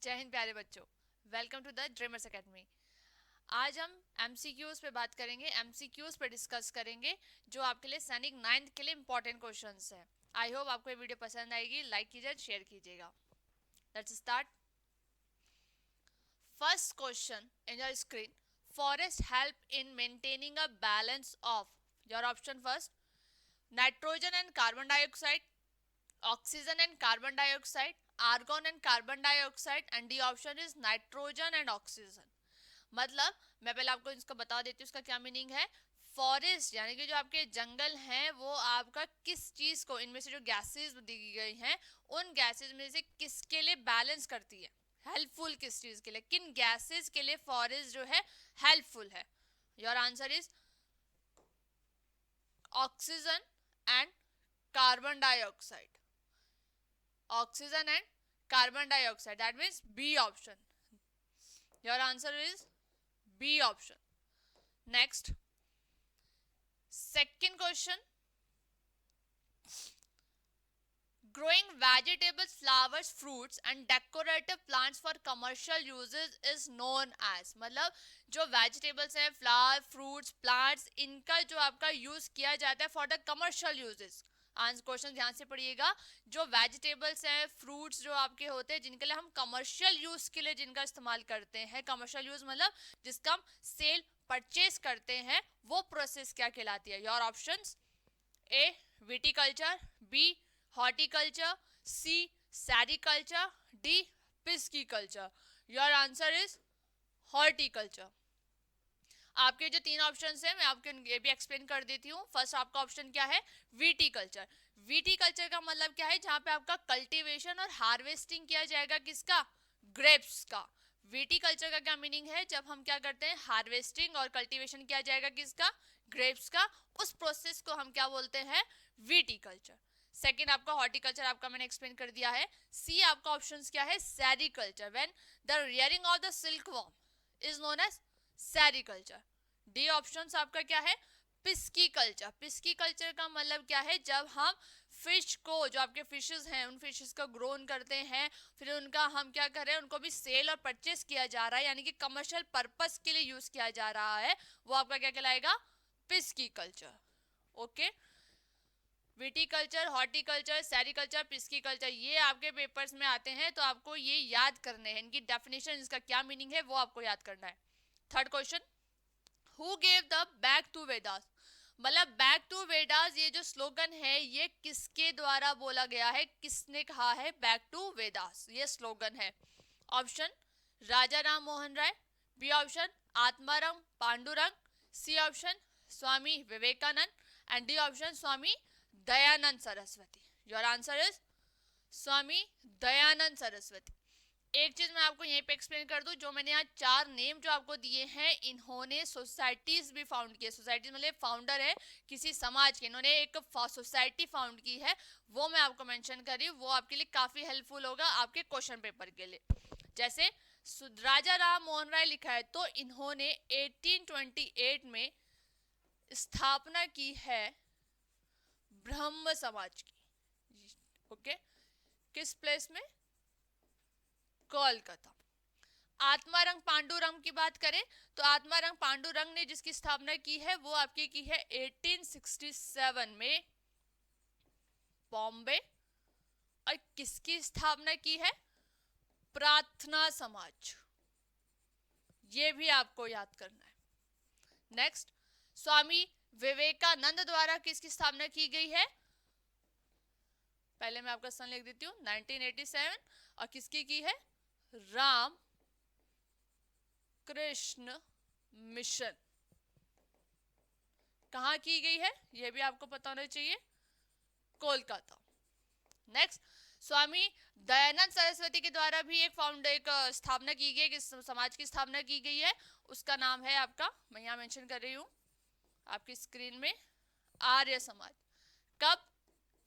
जय हिंद प्यारे बच्चों, welcome to the dreamers academy. आज हम एमसीक्यूज पे बात करेंगे, एमसीक्यूज पे डिस्कस करेंगे जो आपके लिए सैनिक 9th के लिए इंपॉर्टेंट क्वेश्चंस हैं। आई होप आपको ये वीडियो पसंद आएगी, लाइक कीजिए, शेयर कीजिएगा। Let's start. First question in your screen, forest help in maintaining a balance of your option first nitrogen and carbon dioxide, oxygen and carbon dioxide, argon and carbon dioxide, and D option is nitrogen and oxygen. मतलब मैं पहले आपको इसका बता देती हूँ इसका क्या मीनिंग है। फॉरेस्ट यानी कि जो आपके जंगल हैं वो आपका किस चीज को, इनमें से जो गैसेस दी गई हैं उन गैसेस में से किसके लिए बैलेंस करती है, हेल्पफुल किस चीज के लिए, किन गैसेस के लिए फॉरेस्ट जो है हेल्पफुल है। Your answer is oxygen and carbon dioxide, oxygen and carbon dioxide, that means B option. Your answer is B option. Next, second question, growing vegetables, flowers, fruits and decorative plants for commercial uses is known as, मतलब जो vegetables हैं, flower, fruits, plants, इनका जो आपका use किया जाता है for the commercial uses. Answer question ध्यान से पढ़िएगा। जो वेजिटेबल्स हैं, फ्रूट्स जो आपके होते हैं जिनके लिए हम कमर्शियल यूज के लिए जिनका इस्तेमाल करते हैं, कमर्शियल यूज मतलब जिसका हम सेल परचेज करते हैं, वो प्रोसेस क्या कहलाती है। Your options A viticulture, B horticulture, C sericulture, D pisciculture. Your answer is horticulture. आपके जो तीन ऑप्शंस हैं मैं आपको ये भी एक्सप्लेन कर देती हूँ। फर्स्ट आपका ऑप्शन क्या है, विटिकल्चर। विटिकल्चर का मतलब क्या है, जहाँ पे आपका कल्टीवेशन और हार्वेस्टिंग किया जाएगा किसका, ग्रेप्स का। विटिकल्चर का क्या मीनिंग है, जब हम क्या करते हैं हार्वेस्टिंग और कल्टीवेशन किया जाएगा किसका, ग्रेप्स का, उस प्रोसेस को हम क्या बोलते हैं, विटिकल्चर। सेकेंड आपका हॉर्टिकल्चर, आपका मैंने एक्सप्लेन कर दिया है। सी आपका ऑप्शन क्या है, sericulture, when the rearing of the silk worm is known as sericulture. D option आपका क्या है, पिस्की कल्चर। पिस्की कल्चर का मतलब क्या है, जब हम फिश को, जो आपके फिशेस हैं उन फिशेस को ग्रोन करते हैं, फिर उनका हम क्या कर रहे हैं, उनको भी सेल और परचेस किया जा रहा है, यानी कि कमर्शियल पर्पस के लिए यूज किया जा रहा है, वो आपका क्या कहलाएगा, pisciculture. Okay, viticulture, horticulture, sericulture, pisciculture, ये आपके पेपर्स में आते हैं, तो आपको ये याद करने हैं, इनकी डेफिनेशन, इसका क्या मीनिंग है वो आपको याद करना है। Third question, who gave the back to Vedas, मतलब बैक टू वेदास ये जो स्लोगन है ये किसके द्वारा बोला गया है, किसने कहा है बैक टू वेदास, ये स्लोगन है। Option Raja Ram Mohan Roy, B option Atmaram Pandurang, C option Swami Vivekananda, and D option Swami Dayanand Saraswati. Your answer is Swami Dayanand Saraswati. एक चीज मैं आपको यहीं पे एक्सप्लेन कर दूं, जो मैंने यहाँ चार नेम जो आपको दिए हैं, इन्होंने सोसाइटीज भी फाउंड की, सोसाइटीज मतलब फाउंडर है किसी समाज के, इन्होंने एक सोसाइटी फाउंड की है, वो मैं आपको मेंशन कर रही हूँ, वो आपके लिए काफी हेल्पफुल होगा आपके क्वेश्चन पेपर के लिए। जैसे राजा राम मोहन राय लिखा है, तो इन्होंने 1828 में स्थापना की है ब्रह्म समाज की। ओके, किस प्लेस में, कोलकाता। आत्मारंग पांडुरंग की बात करें तो आत्मारंग पांडुरंग ने जिसकी स्थापना की है वो आपकी की है 1867 में बॉम्बे। और किसकी स्थापना की है, प्रार्थना समाज, ये भी आपको याद करना है। नेक्स्ट, स्वामी विवेकानंद द्वारा किसकी स्थापना की गई है, पहले मैं आपका सन लिख देती हूँ, 1987, और किसकी की है, राम कृष्ण मिशन। कहाँ की गई है यह भी आपको पता होना चाहिए, कोलकाता। नेक्स्ट, स्वामी दयानंद सरस्वती के द्वारा भी एक स्थापना की गई, किस समाज की स्थापना की गई है, उसका नाम है आपका, मैं यहाँ मेंशन कर रही हूँ आपकी स्क्रीन में, आर्य समाज। कब,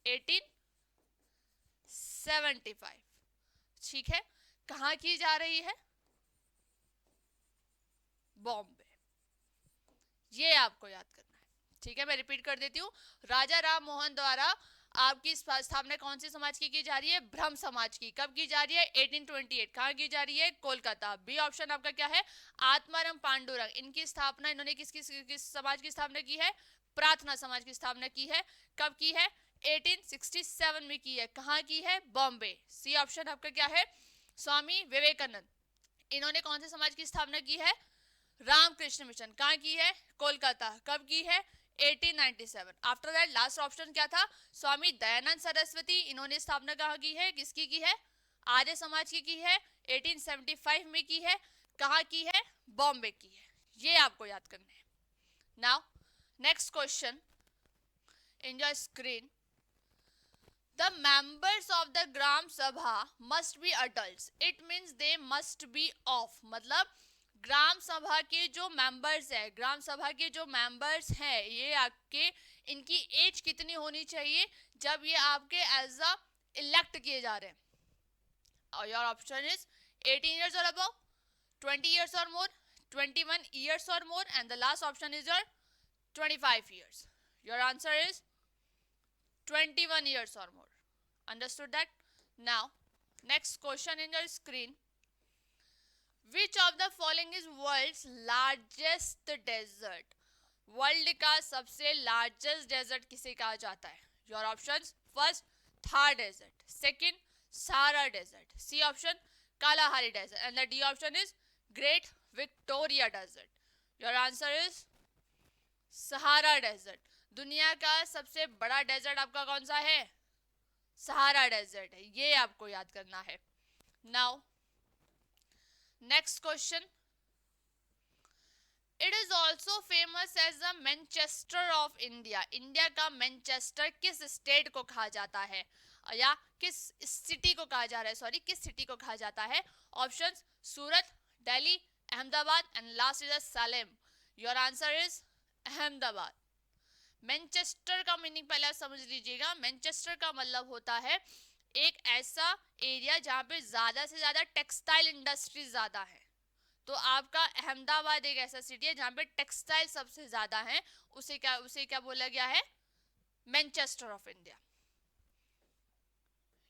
1875। ठीक है, कहाँ की जा रही है, बॉम्बे, ये आपको याद करना है। ठीक है, मैं रिपीट कर देती हूँ, राजा राम मोहन द्वारा आपकी स्थापना कौन से समाज की जा रही है? ब्रह्म समाज की। कब की जा रही है? 1828। कहाँ की जा रही है? कोलकाता। बी ऑप्शन आपका क्या है? आत्माराम पांडुरंग। इनकी स्थापना इन्होंने किस समाज की स्थापना की है? प्रार्थना समाज की स्थापना की है। कब की है? 1867 में की है। कहाँ की है? बॉम्बे। सी ऑप्शन आपका क्या है? स्वामी विवेकानंद। इन्होंने कौन से समाज की स्थापना की है? रामकृष्ण मिशन। कहाँ की है? कोलकाता। कब की है? 1897। आफ्टर दैट लास्ट ऑप्शन क्या था? स्वामी दयानंद सरस्वती। इन्होंने स्थापना कहाँ की है? किसकी की है? आर्य समाज की है। 1875 में की है। कहाँ की है? बॉम्बे की है। ये आपको याद करना है। Now next question in your screen. The members of the Gram Sabha must be adults. It means they must be of. मतलब ग्राम सभा के जो मेंबर्स है, ग्राम सभा के जो मेंबर्स हैं, ये आपके इनकी एज कितनी होनी चाहिए जब ये आपके एज अ इलेक्ट किए जा रहे हैं? Your option is 18 years or above, 20 years or more, 21 years or more, and the last option is your 25 years. Your answer is 21 years or more. Understood that? Now, next question in your screen. Which of the following is world's largest desert? World का सबसे largest desert किसे कहा जाता है? Your options: first Thar desert, second Sahara desert, C option Kalahari desert, and the D option is great Victoria desert. Your answer is Sahara desert. दुनिया का सबसे बड़ा डेजर्ट आपका कौन सा है? सहारा डेजर्ट है. ये आपको याद करना है. Now next question. It is also famous as the Manchester of India. India का मैनचेस्टर किस स्टेट को कहा जाता है, या किस सिटी को कहा जा रहा है? सॉरी, किस सिटी को कहा जाता है? Options: Surat, Delhi, Ahmedabad, and last is Salem. Your answer is Ahmedabad. Manchester का मीनिंग पहले आप समझ लीजिएगा. मैनचेस्टर का मतलब होता है एक ऐसा एरिया जहाँ पे ज्यादा से ज्यादा टेक्सटाइल इंडस्ट्री ज्यादा है. तो आपका अहमदाबाद एक ऐसा सिटी है जहाँ पे टेक्सटाइल सबसे ज्यादा है. उसे क्या बोला गया है? Manchester of India.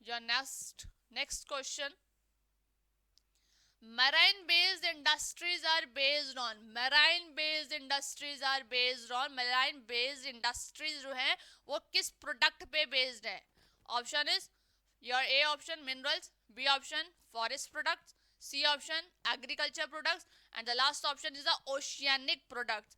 Your next question. marine based industries are based on. marine based industries are based on. marine based industries जो है वो किस प्रोडक्ट पे बेस्ड है? Option is your A option minerals, B option forest products, C option agriculture products, and the last option is the oceanic products.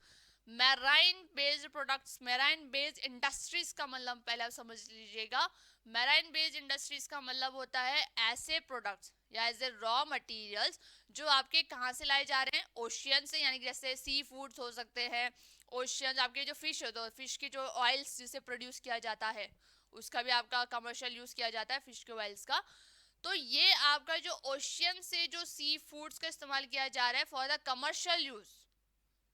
Marine based products, marine based industries का मतलब पहले आप समझ लीजिएगा. मैराइन बेस्ड इंडस्ट्रीज का मतलब होता है ऐसे प्रोडक्ट्स या एज ए रॉ मटेरियल्स जो आपके कहाँ से लाए जा रहे हैं? ओशियन से. यानी कि जैसे सी फूड्स हो सकते हैं, ओशियन आपके जो फिश होते हैं, फिश की जो ऑयल्स जिसे प्रोड्यूस किया जाता है उसका भी आपका कमर्शियल यूज किया जाता है, फिश के ऑयल्स का. तो ये आपका जो ओशियन से जो सी फूड्स का इस्तेमाल किया जा रहा है फॉर द कमर्शियल यूज,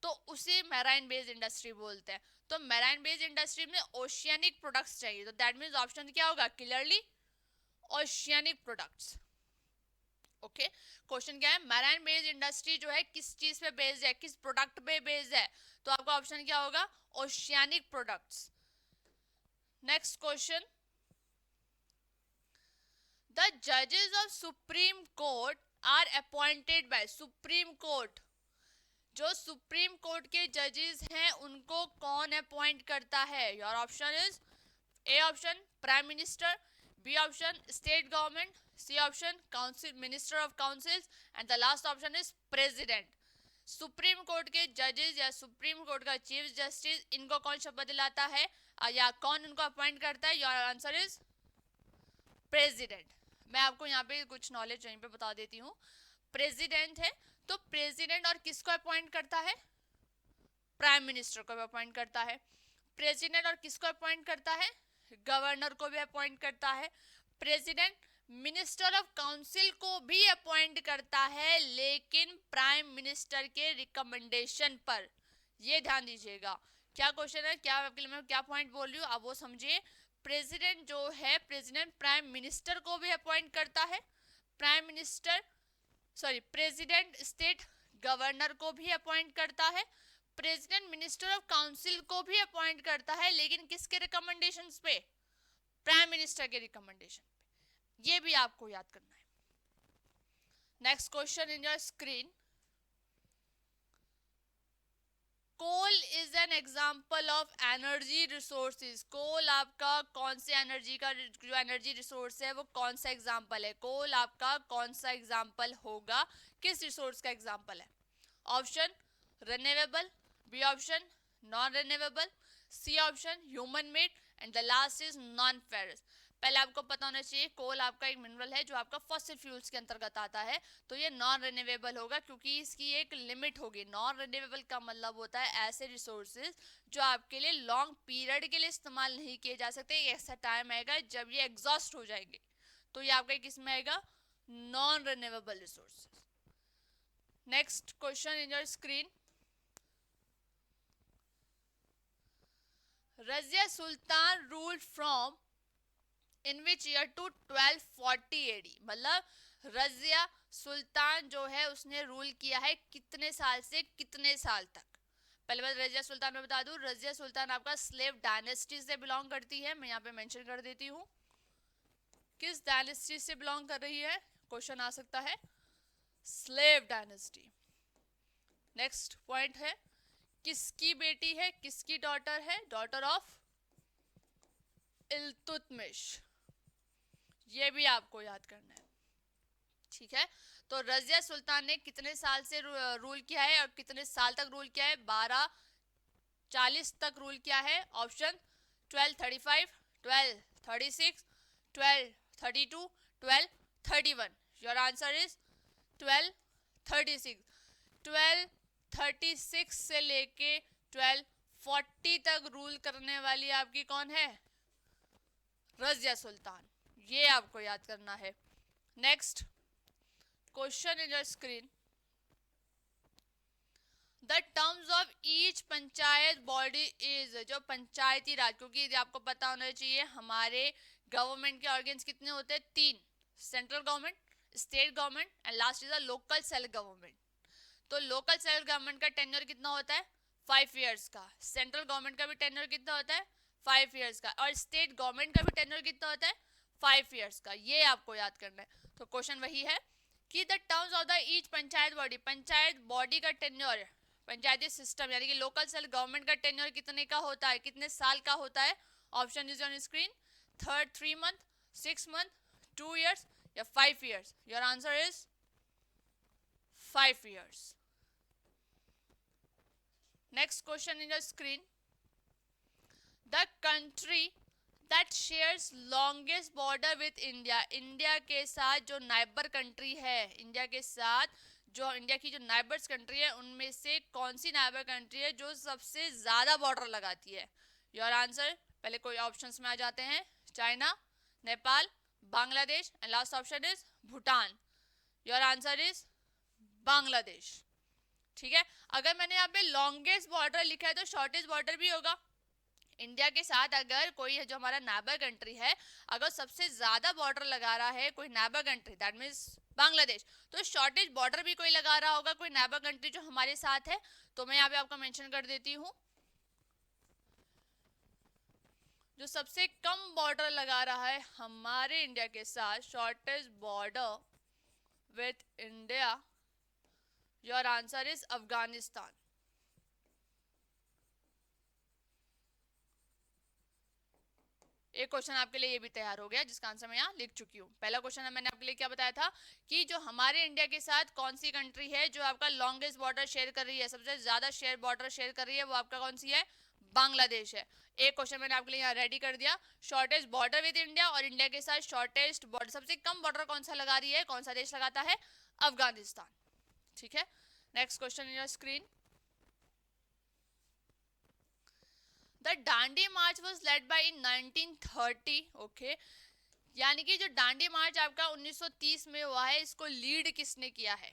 तो उसे मैराइन बेस्ड इंडस्ट्री बोलते हैं. तो मैराइन बेस्ड इंडस्ट्री में ओशियनिक प्रोडक्ट्स चाहिए. तो दैट मींस ऑप्शन क्या होगा? Clearly oceanic products. Okay, question क्या है? मैराइन बेस्ड इंडस्ट्री जो है किस चीज पे बेस्ड है, किस प्रोडक्ट पे बेस्ड है? तो आपका ऑप्शन क्या होगा? Oceanic products. Next question. The जजेस of supreme court are appointed by. Supreme court, जो सुप्रीम कोर्ट के जजेस हैं उनको कौन अपॉइंट करता है? Your option is A option prime minister, B option state government, C option council minister of councils, and the last option is president. Supreme court के जजेस या सुप्रीम कोर्ट का चीफ जस्टिस, इनको कौन शपथ दिलाता है या कौन इनको अपॉइंट करता है? Your answer is president. मैं आपको यहाँ पे कुछ नॉलेज यहीं पे बता देती हूँ. प्रेसिडेंट है, तो प्रेसिडेंट और किसको अपॉइंट करता है? प्राइम मिनिस्टर को भी अपॉइंट करता है. प्रेसिडेंट और किसको अपॉइंट करता है? गवर्नर को भी अपॉइंट करता है. प्रेसिडेंट मिनिस्टर ऑफ काउंसिल को भी अपॉइंट करता है, लेकिन प्राइम मिनिस्टर के रिकमेंडेशन पर. ये ध्यान दीजिएगा. क्या क्वेश्चन है, क्या आपके लिए मैं क्या पॉइंट बोल रही हूँ आप वो समझिए. प्रेसिडेंट जो है, प्रेसिडेंट प्राइम मिनिस्टर को भी अपॉइंट करता है. Prime minister president state governor को भी अपॉइंट करता है. प्रेसिडेंट मिनिस्टर ऑफ काउंसिल को भी अपॉइंट करता है, लेकिन किसके रिकमेंडेशंस पे? प्राइम मिनिस्टर के रिकमेंडेशन पे। ये भी आपको याद करना है। Next question in your screen, coal is an example of energy resources. Coal आपका कौन से एनर्जी का जो एनर्जी रिसोर्स है वो कौन सा एग्जाम्पल है? कोल आपका कौन सा एग्जाम्पल होगा, किस रिसोर्स का एग्जाम्पल है? Option renewable, B option non renewable, C option human made and the last is non ferrous. पहले आपको पता होना चाहिए कोल आपका एक मिनरल है जो आपका फॉसिल फ्यूल्स के अंतर्गत आता है, तो ये नॉन रिन्यूएबल होगा क्योंकि इसकी एक लिमिट होगी। नॉन रिन्यूएबल का मतलब होता है ऐसे रिसोर्सेज जो आपके लिए लॉन्ग पीरियड के लिए इस्तेमाल नहीं किए जा सकते। एक ऐसा टाइम आएगा जब ये एग्जॉस्ट हो जाएंगे, तो ये आपका किस में आएगा? Non renewable resources. Next question in your screen, Razia Sultan ruled from in which year to 1240 AD. मतलब रजिया सुल्तान जो है उसने रूल किया है कितने साल से कितने साल तक? पहले बात रजिया सुल्तान में बता दूं, रजिया सुल्तान आपका स्लेव डायनेस्टी से बिलोंग करती है। मैं यहाँ पे मेंशन कर देती हूँ किस डायनेस्टी से बिलोंग कर रही है, क्वेश्चन आ सकता है, स्लेव डायनेस्टी। नेक्स्ट पॉइंट है, किसकी बेटी है, किसकी डॉटर है? Daughter of Iltutmish. ये भी आपको याद करना है, ठीक है। तो रजिया सुल्तान ने कितने साल से रूल किया है और कितने साल तक रूल किया है? 1240 तक रूल किया है। ऑप्शन 1235, 1236, 1232, 1231। Your answer is 1236। 1236 से लेके 1240 तक रूल करने वाली आपकी कौन है? रजिया सुल्तान। ये आपको याद करना है। Next question in your screen, the terms of each panchayat body is. जो पंचायती राज, क्योंकि आपको पता होना चाहिए हमारे गवर्नमेंट के ऑर्गन्स कितने होते हैं? 3, central government, state government and last is the local self government. तो लोकल सेल्फ गवर्नमेंट का टेन्योर कितना होता है? 5 इयर्स का। सेंट्रल गवर्नमेंट का भी टेन्योर कितना होता है? 5 इयर्स का। और स्टेट गवर्नमेंट का भी टेन्योर कितना होता है? 5 इयर्स का। ये आपको याद करना है। तो क्वेश्चन वही है कि the terms of the each panchayat body, panchayat body का टेन्योर, पंचायती सिस्टम यानी कि लोकल सेल्फ गवर्नमेंट का टेन्योर कितने का होता है, कितने साल का होता है? Option is on screen, 3 month, 6 month, 2 years या 5 years. Your answer is 5 years. Next question in your screen, the country that shares longest border with India. India के साथ जो नाइबर कंट्री है, इंडिया के साथ जो इंडिया की जो नाइबर्स कंट्री है उनमें से कौन सी नाइबर कंट्री है जो सबसे ज्यादा बॉर्डर लगाती है? योर आंसर, पहले कोई ऑप्शंस में आ जाते हैं, China, Nepal, Bangladesh and last option is Bhutan. Your answer is Bangladesh, ठीक है। अगर मैंने यहाँ पे लॉन्गेस्ट बॉर्डर लिखा है तो शॉर्टेस्ट बॉर्डर भी होगा। इंडिया के साथ अगर कोई है जो हमारा नाइबर कंट्री है, अगर सबसे ज्यादा बॉर्डर लगा रहा है कोई neighbour country, that means Bangladesh, तो शॉर्टेज बॉर्डर भी कोई लगा रहा होगा कोई नाइबर कंट्री जो हमारे साथ है। तो मैं यहाँ पे आपको मेंशन कर देती हूँ, जो सबसे कम बॉर्डर लगा रहा है हमारे इंडिया के साथ, shortage border with India, your answer is Afghanistan. एक क्वेश्चन आपके लिए ये भी तैयार हो गया जिसका आंसर मैं यहाँ लिख चुकी हूँ। पहला क्वेश्चन मैंने आपके लिए क्या बताया था कि जो हमारे इंडिया के साथ कौन सी कंट्री है जो आपका लॉन्गेस्ट बॉर्डर शेयर कर रही है, सबसे ज्यादा बॉर्डर शेयर कर रही है, वो आपका कौन सी है? बांग्लादेश है। एक क्वेश्चन मैंने आपके लिए यहाँ रेडी कर दिया, शॉर्टेस्ट बॉर्डर विद इंडिया और इंडिया के साथ शॉर्टेस्ट बॉर्डर, सबसे कम बॉर्डर कौन सा लगा रही है, कौन सा देश लगाता है? अफगानिस्तान, ठीक है। Next question in your screen, the Dandi March was led by in 1930, okay. यानी कि जो डांडी मार्च आपका 1930 में हुआ है, इसको लीड किसने किया है?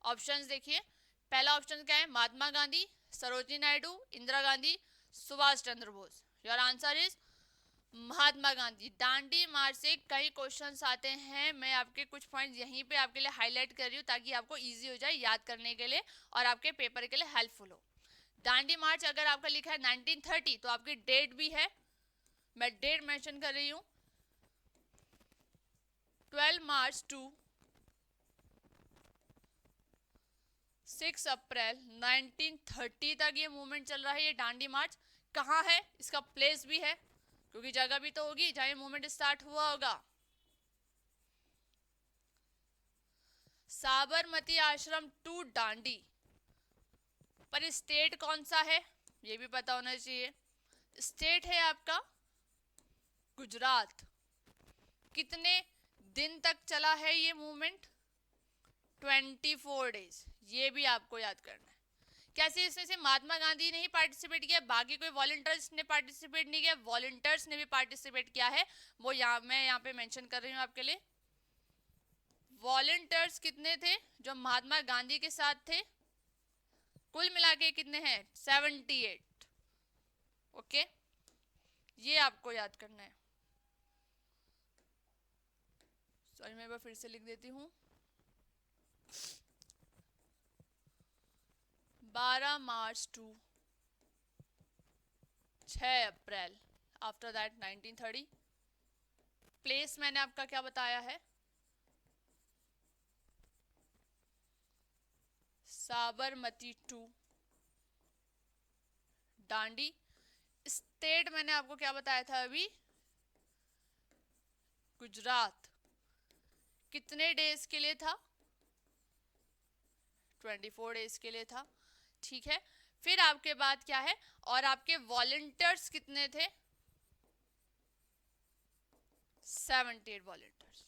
ऑप्शंस देखिए, पहला ऑप्शन क्या है? Mahatma Gandhi, Sarojini Naidu, Indira Gandhi, Subhash Chandra Bose. Your answer is Mahatma Gandhi. डांडी मार्च से कई क्वेश्चंस आते हैं, मैं आपके कुछ पॉइंट्स यहीं पे आपके लिए हाईलाइट कर रही हूँ ताकि आपको इजी हो जाए याद करने के लिए और आपके पेपर के लिए हेल्पफुल हो। डांडी मार्च अगर आपका लिखा है 1930 तो आपकी डेट भी है मैं डेट मेंशन कर रही हूँ 12 मार्च टू 6 अप्रैल 1930 तक ये मूवमेंट चल रहा है। ये दांडी मार्च कहाँ है, इसका प्लेस भी है, क्योंकि जगह भी तो होगी जहाँ ये मूवमेंट स्टार्ट हुआ होगा। साबरमती आश्रम टू दांडी, पर स्टेट कौन सा है ये भी पता होना चाहिए। स्टेट है आपका गुजरात। कितने दिन तक चला है ये मूवमेंट? 24 डेज। ये भी आपको याद करना है। कैसे इसमें से महात्मा गांधी ने ही पार्टिसिपेट किया, बाकी कोई वॉलंटियर्स ने पार्टिसिपेट नहीं किया? वॉलंटियर्स ने भी पार्टिसिपेट किया है, वो मैं यहाँ पे मेंशन कर रही हूँ आपके लिए। वॉलंटियर्स कितने थे जो महात्मा गांधी के साथ थे? कुल मिला के कितने हैं? 78। ओके, ये आपको याद करना है। सॉरी, मैं एक बार फिर से लिख देती हूँ। 12 March two 6 April, after that 1930। Place मैंने आपका क्या बताया है? साबरमती टू दांडी। स्टेट मैंने आपको क्या बताया था अभी? गुजरात। कितने डेज के लिए था? 24 डेज के लिए था। ठीक है, फिर आपके बाद क्या है, और आपके वॉलंटियर्स कितने थे? 78 वॉलंटियर्स।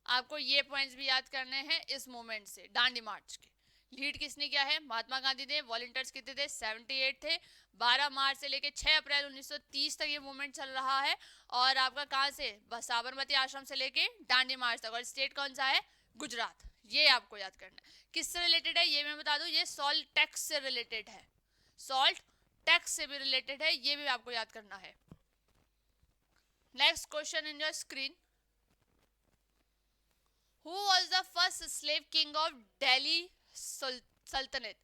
आपको ये पॉइंट्स भी याद करने हैं इस मूवमेंट से, दांडी मार्च के। लीड किसने किया है? महात्मा गांधी ने। वॉलंटियर्स कितने थे? 78 थे। 12 मार्च से लेकर 6 अप्रैल 1930 तक ये मूवमेंट चल रहा है। और आपका कहाँ से? साबरमती आश्रम से लेके दांडी मार्च तक। और स्टेट कौन सा है? गुजरात। ये आपको याद करना है। किससे रिलेटेड है ये मैं बता दूं, ये सॉल्ट टैक्स से रिलेटेड है। सॉल्ट टैक्स से भी रिलेटेड है, ये भी आपको याद करना है। Next question in your screen. Who was the first slave king of Delhi सल्तनत?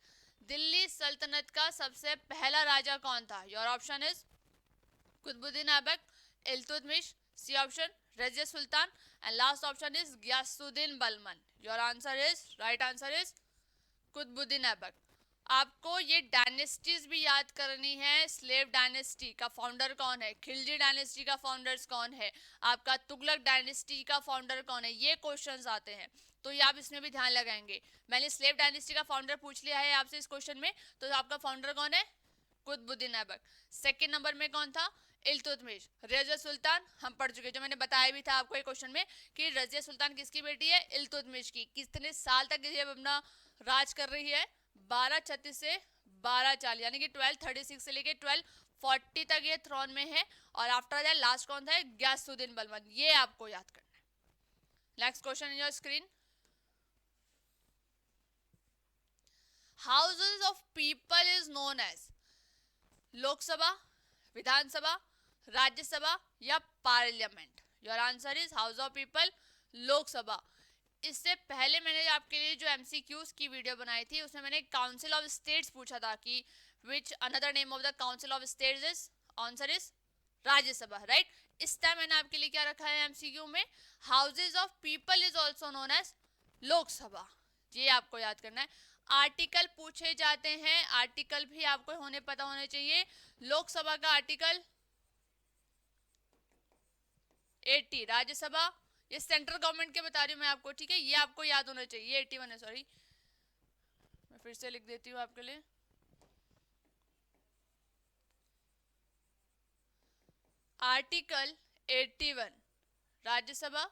दिल्ली सल्तनत का सबसे पहला राजा कौन था? Your option is Qutubuddin Aibak, Iltutmish, C option Razia Sultan, and last option is Ghiyasuddin Balban. Your answer is, right answer is Qutubuddin Aibak. आपको ये डायनेस्टीज भी याद करनी है। स्लेव डायनेस्टी का फाउंडर कौन है? खिलजी डायनेस्टी का फाउंडर्स कौन है? आपका तुगलक डायनेस्टी का फाउंडर कौन है? ये क्वेश्चंस आते हैं, तो ये आप इसमें भी ध्यान लगाएंगे। मैंने स्लेव डायनेस्टी का फाउंडर पूछ लिया है आपसे इस क्वेश्चन में, तो आपका फाउंडर कौन है? कुतुबुद्दीन ऐबक। सेकंड नंबर में कौन था? इल्तुतमिश। रजिया सुल्तान हम पढ़ चुके, जो मैंने बताया भी था आपको एक क्वेश्चन में कि रजिया सुल्तान किसकी बेटी है? इल्तुतमिश की। कितने साल तक ये अपना राज कर रही है? 1236 से 1240, यानी कि 1236 से लेके 1240 तक ये थ्रोन में है। और आफ्टर दैट लास्ट कौन था? गियासुद्दीन बलबन। ये आपको याद करना है। Next question in your screen. Houses of people is known as Lok Sabha, Vidhan Sabha, Rajya Sabha या parliament? Your answer is house of people, Lok Sabha. इससे पहले मैंने आपके लिए जो एमसीक्यूज की वीडियो बनाई थी उसमें मैंने काउंसिल ऑफ स्टेट्स पूछा था कि which another name of the council of states is? Answer is Rajya Sabha, right. इस टाइम मैंने आपके लिए क्या रखा है एमसीक्यू में? Houses of people is also known as Lok Sabha. ये आपको याद करना है। आर्टिकल पूछे जाते हैं, आर्टिकल भी आपको पता होने चाहिए। लोकसभा का आर्टिकल 80, राज्यसभा, ये सेंट्रल गवर्नमेंट के बता रही हूँ मैं आपको, ठीक है, ये आपको याद होना चाहिए। ये 81 है, सॉरी, मैं फिर से लिख देती हूँ आपके लिए। Article 81 Rajya Sabha,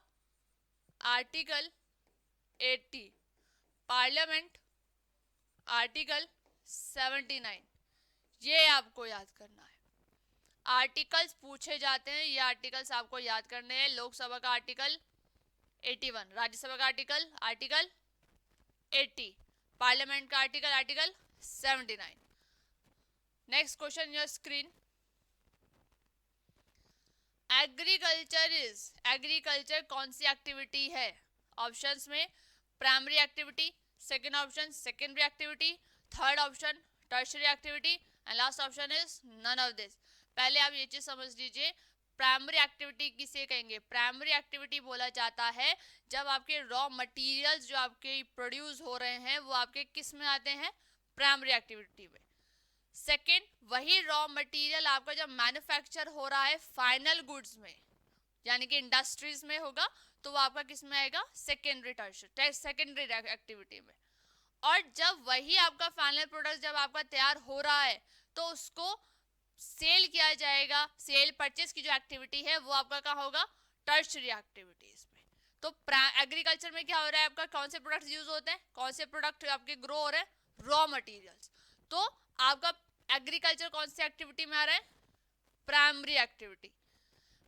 article 80 parliament, article 79, ये आपको याद करना है। आर्टिकल्स पूछे जाते हैं, ये आर्टिकल्स आपको याद करने हैं। लोकसभा का आर्टिकल 81, राज्यसभा का आर्टिकल 80, पार्लियामेंट का article 79। Next question your screen. Agriculture कौन सी एक्टिविटी है? ऑप्शंस में primary activity, second option secondary activity, third option tertiary activity, and last option is none of this. पहले आप ये चीज समझ लीजिए, प्राइमरी एक्टिविटी किसे कहेंगे? प्राइमरी एक्टिविटी बोला जाता है जब आपके रॉ मटेरियल्स जो आपके प्रोड्यूस हो रहे हैं वो आपके किस में आते हैं? प्राइमरी एक्टिविटी में। सेकेंड, वही रॉ मटेरियल आपका जब मैन्युफैक्चर हो रहा है फाइनल गुड्स में, यानी कि इंडस्ट्रीज में होगा, तो वो आपका किस में आएगा? सेकेंडरी टर्शियरी, सेकेंडरी एक्टिविटी में। और जब वही आपका फाइनल प्रोडक्ट जब आपका तैयार हो रहा है तो उसको सेल किया जाएगा, सेल परचेस की जो एक्टिविटी है वो आपका कहाँ होगा? टर्शियरी एक्टिविटीज में। तो एग्रीकल्चर में क्या हो रहा है आपका? कौन से प्रोडक्ट्स यूज होते हैं? कौन से प्रोडक्ट आपके ग्रो हो रहे हैं? Raw materials. तो आपका एग्रीकल्चर कौन सी एक्टिविटी में आ रहा है? Primary activity.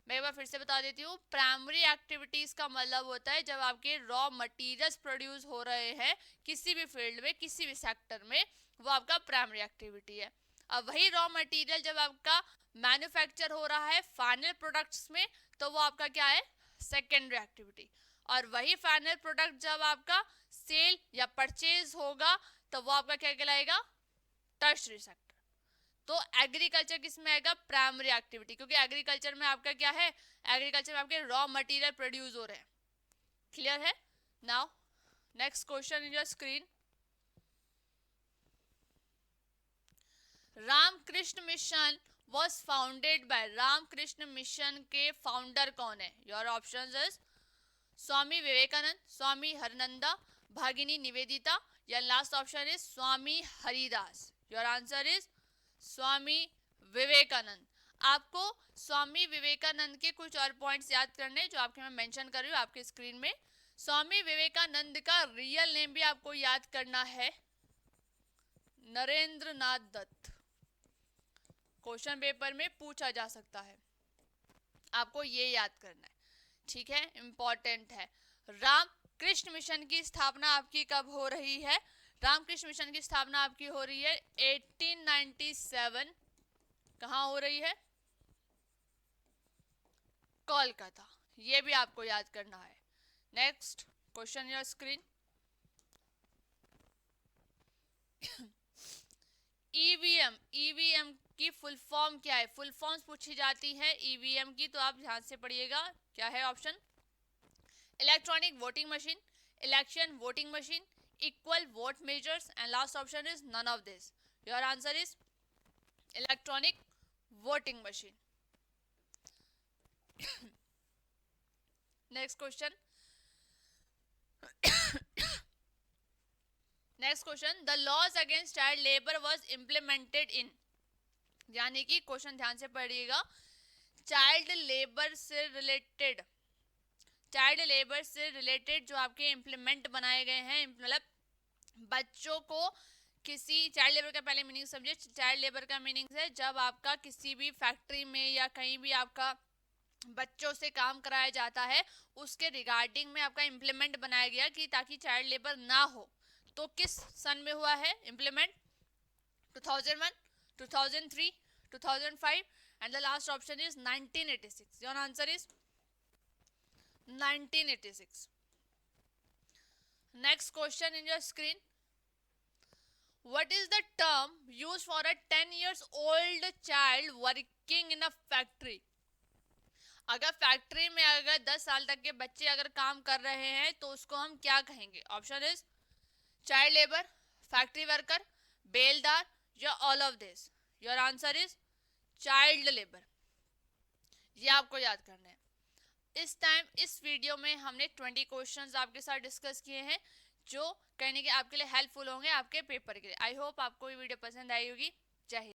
मैं एक बार फिर से बता देती हूँ, प्राइमरी एक्टिविटीज का मतलब होता है जब आपके रॉ मटेरियल्स प्रोड्यूस हो रहे हैं किसी भी फील्ड में, किसी भी सेक्टर में, वो आपका प्राइमरी एक्टिविटी है। अब वही रॉ मटेरियल जब आपका मैन्युफैक्चर हो रहा है फाइनल प्रोडक्ट्स में, तो वो आपका क्या है? Secondary activity. और वही फाइनल प्रोडक्ट जब आपका सेल या परचेज होगा तो वो आपका क्या कहलाएगा? Tertiary sector. तो एग्रीकल्चर किस में आएगा? प्राइमरी एक्टिविटी, क्योंकि एग्रीकल्चर में आपका क्या है? एग्रीकल्चर में आपके रॉ मटेरियल प्रोड्यूस हो रहे हैं। क्लियर है? Now next question in your screen. Ramakrishna mission was founded by, Ramakrishna mission के फाउंडर कौन है? Your options is Swami Vivekananda, Swami Harananda, Bhagini Nivedita, या last option is Swami Haridas. Your answer is Swami Vivekananda. आपको स्वामी विवेकानंद के कुछ और पॉइंट्स याद करने जो आपके मैं मेंशन कर रही हूँ आपके स्क्रीन में। स्वामी विवेकानंद का रियल नेम भी आपको याद करना है, नरेंद्र नाथ दत्त। क्वेश्चन पेपर में पूछा जा सकता है, आपको ये याद करना है, ठीक है? इंपॉर्टेंट है। रामकृष्ण मिशन की स्थापना आपकी कब हो रही है? रामकृष्ण मिशन की स्थापना आपकी हो रही है 1897। कहाँ हो रही है? कोलकाता। ये भी आपको याद करना है। Next question your screen. EVM, EVM की फुल फॉर्म क्या है? फुल फॉर्म्स पूछी जाती है ईवीएम की, तो आप ध्यान से पढ़िएगा। क्या है option? Electronic voting machine, election voting machine, equal vote measures, and last option is none of this. Your answer is electronic voting machine. Next question. Next question. The laws against child labor was implemented in, यानी कि question ध्यान से पढ़िएगा, child labour से related, child labour से related जो आपके implement बनाए गए हैं, मतलब बच्चों को किसी, चाइल्ड लेबर का पहले मीनिंग समझिए। चाइल्ड लेबर का मीनिंग है जब आपका किसी भी फैक्ट्री में या कहीं भी आपका बच्चों से काम कराया जाता है, उसके रिगार्डिंग में आपका इम्प्लीमेंट बनाया गया कि ताकि चाइल्ड लेबर ना हो। तो किस सन में हुआ है implement? 2001, 2003, 2005, and the last option is 1986। Your answer is 1986. Next question in your screen. What is the term used for a 10 years old child working in a factory? अगर फैक्ट्री में अगर 10 साल तक के बच्चे अगर काम कर रहे हैं तो उसको हम क्या कहेंगे? Option is child labour, factory worker, बेलदार, या all of this. Your answer is child labour. ये आपको याद करना है। इस टाइम इस वीडियो में हमने 20 क्वेश्चंस आपके साथ डिस्कस किए हैं जो कहने के आपके लिए हेल्पफुल होंगे आपके पेपर के लिए। आई होप आपको ये वीडियो पसंद आई होगी। जय हिंद।